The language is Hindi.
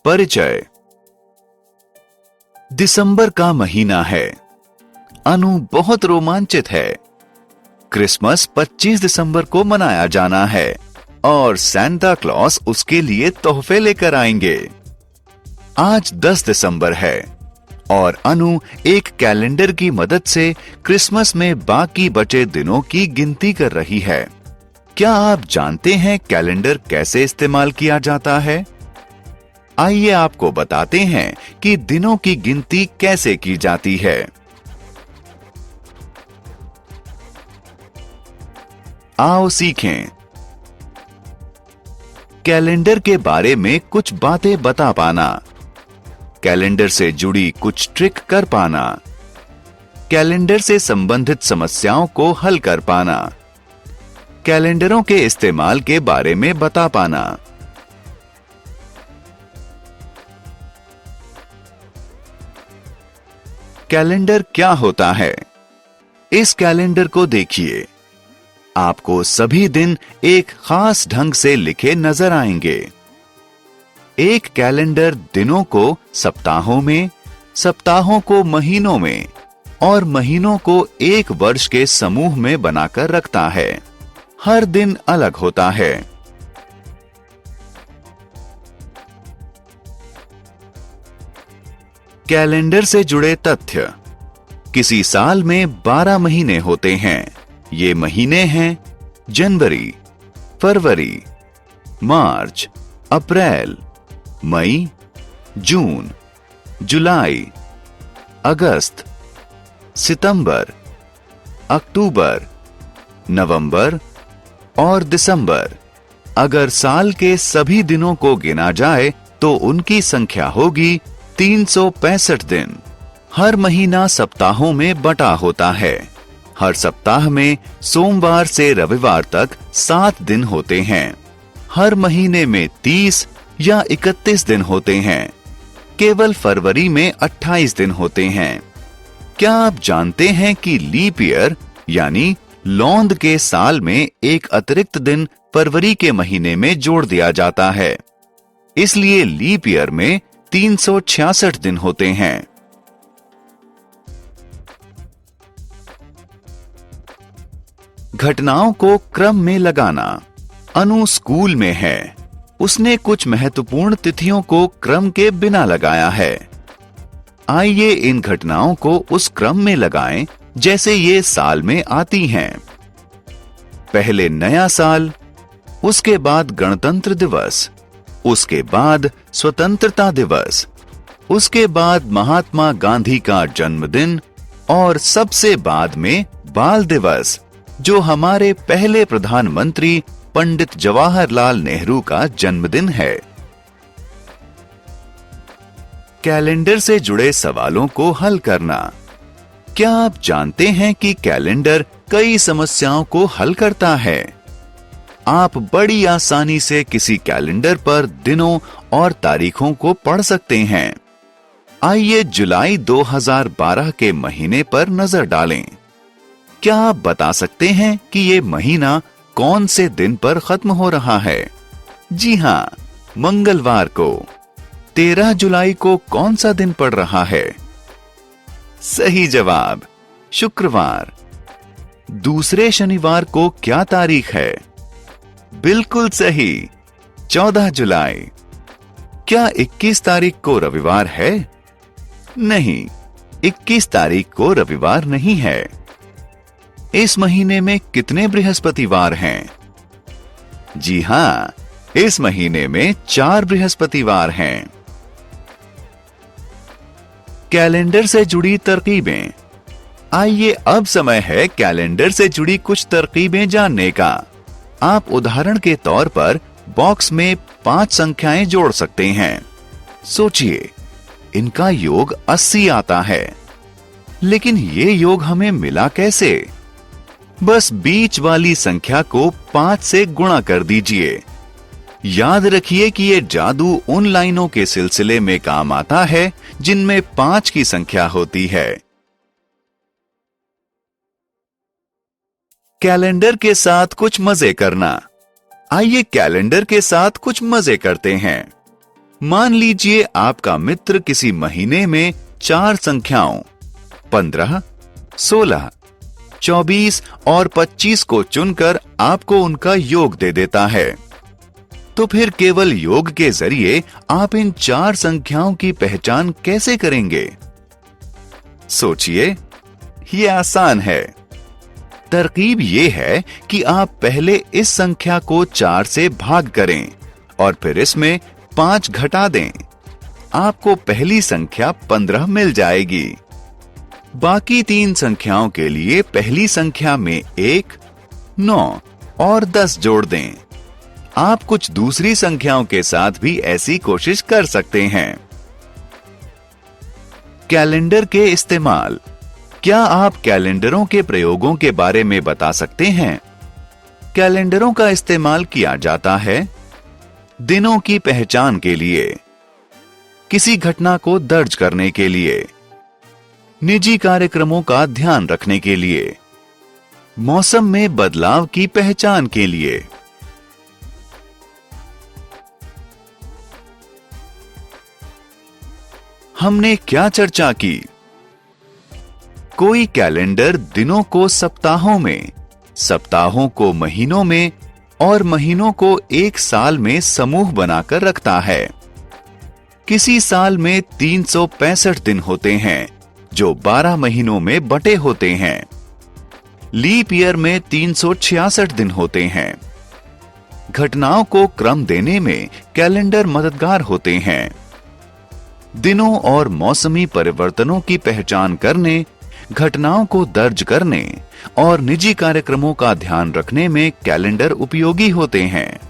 परिचय। दिसंबर का महीना है। अनु बहुत रोमांचित है। क्रिसमस 25 दिसंबर को मनाया जाना है और सैंटा क्लॉस उसके लिए तोहफे लेकर आएंगे। आज 10 दिसंबर है और अनु एक कैलेंडर की मदद से क्रिसमस में बाकी बचे दिनों की गिनती कर रही है। क्या आप जानते हैं कैलेंडर कैसे इस्तेमाल किया जाता है? आइए आपको बताते हैं कि दिनों की गिनती कैसे की जाती है। आओ सीखें। कैलेंडर के बारे में कुछ बातें बता पाना, कैलेंडर से जुड़ी कुछ ट्रिक कर पाना, कैलेंडर से संबंधित समस्याओं को हल कर पाना, कैलेंडरों के इस्तेमाल के बारे में बता पाना। कैलेंडर क्या होता है? इस कैलेंडर को देखिए। आपको सभी दिन एक खास ढंग से लिखे नजर आएंगे। एक कैलेंडर दिनों को सप्ताहों में, सप्ताहों को महीनों में और महीनों को एक वर्ष के समूह में बनाकर रखता है। हर दिन अलग होता है। कैलेंडर से जुड़े तथ्य। किसी साल में 12 महीने होते हैं। ये महीने हैं जनवरी, फरवरी, मार्च, अप्रैल, मई, जून, जुलाई, अगस्त, सितंबर, अक्टूबर, नवंबर और दिसंबर। अगर साल के सभी दिनों को गिना जाए तो उनकी संख्या होगी 365 दिन। हर महीना सप्ताहों में बटा होता है। हर सप्ताह में सोमवार से रविवार तक 7 दिन होते हैं। हर महीने में 30 या 31 दिन होते हैं। केवल फरवरी में 28 दिन होते हैं। क्या आप जानते हैं कि लीप ईयर यानी लौंद के साल में एक अतिरिक्त दिन फरवरी के महीने में जोड़ दिया जाता है। इसलिए लीप ईयर में 366 दिन होते हैं। घटनाओं को क्रम में लगाना। अनु स्कूल में है। उसने कुछ महत्वपूर्ण तिथियों को क्रम के बिना लगाया है। आइए इन घटनाओं को उस क्रम में लगाएं जैसे ये साल में आती हैं। पहले नया साल, उसके बाद गणतंत्र दिवस, उसके बाद स्वतंत्रता दिवस, उसके बाद महात्मा गांधी का जन्मदिन और सबसे बाद में बाल दिवस, जो हमारे पहले प्रधानमंत्री पंडित जवाहरलाल नेहरू का जन्मदिन है। कैलेंडर से जुड़े सवालों को हल करना। क्या आप जानते हैं कि कैलेंडर कई समस्याओं को हल करता है? आप बड़ी आसानी से किसी कैलेंडर पर दिनों और तारीखों को पढ़ सकते हैं। आइए जुलाई 2012 के महीने पर नजर डालें। क्या आप बता सकते हैं कि ये महीना कौन से दिन पर खत्म हो रहा है? जी हां, मंगलवार को। 13 जुलाई को कौन सा दिन पड़ रहा है? सही जवाब, शुक्रवार। दूसरे शनिवार को क्या तारीख है? बिल्कुल सही, 14 जुलाई। क्या 21 तारीख को रविवार है? नहीं, 21 तारीख को रविवार नहीं है। इस महीने में कितने बृहस्पतिवार हैं? जी हां, इस महीने में 4 बृहस्पतिवार हैं। कैलेंडर से जुड़ी तरकीबें। आइए अब समय है कैलेंडर से जुड़ी कुछ तरकीबें जानने का। आप उदाहरण के तौर पर बॉक्स में 5 संख्याएं जोड़ सकते हैं। सोचिए, इनका योग 80 आता है। लेकिन ये योग हमें मिला कैसे? बस बीच वाली संख्या को 5 से गुणा कर दीजिए। याद रखिए कि ये जादू उन लाइनों के सिलसिले में काम आता है जिनमें 5 की संख्या होती है। कैलेंडर के साथ कुछ मजे करना। आइए कैलेंडर के साथ कुछ मजे करते हैं। मान लीजिए आपका मित्र किसी महीने में 4 संख्याओं 15, 16, 24 और 25 को चुनकर आपको उनका योग दे देता है। तो फिर केवल योग के जरिए आप इन 4 संख्याओं की पहचान कैसे करेंगे? सोचिए, ये आसान है। तरकीब ये है कि आप पहले इस संख्या को 4 से भाग करें और फिर इसमें 5 घटा दें। आपको पहली संख्या 15 मिल जाएगी। बाकी 3 संख्याओं के लिए पहली संख्या में 1, 9 और 10 जोड़ दें। आप कुछ दूसरी संख्याओं के साथ भी ऐसी कोशिश कर सकते हैं। कैलेंडर के इस्तेमाल। क्या आप कैलेंडरों के प्रयोगों के बारे में बता सकते हैं? कैलेंडरों का इस्तेमाल किया जाता है दिनों की पहचान के लिए, किसी घटना को दर्ज करने के लिए, निजी कार्यक्रमों का ध्यान रखने के लिए, मौसम में बदलाव की पहचान के लिए। हमने क्या चर्चा की? कोई कैलेंडर दिनों को सप्ताहों में, सप्ताहों को महीनों में और महीनों को एक साल में समूह बनाकर रखता है। किसी साल में 365 दिन होते हैं जो 12 महीनों में बटे होते हैं। लीप ईयर में 366 दिन होते हैं। घटनाओं को क्रम देने में कैलेंडर मददगार होते हैं। दिनों और मौसमी परिवर्तनों की पहचान करने, घटनाओं को दर्ज करने और निजी कार्यक्रमों का ध्यान रखने में कैलेंडर उपयोगी होते हैं।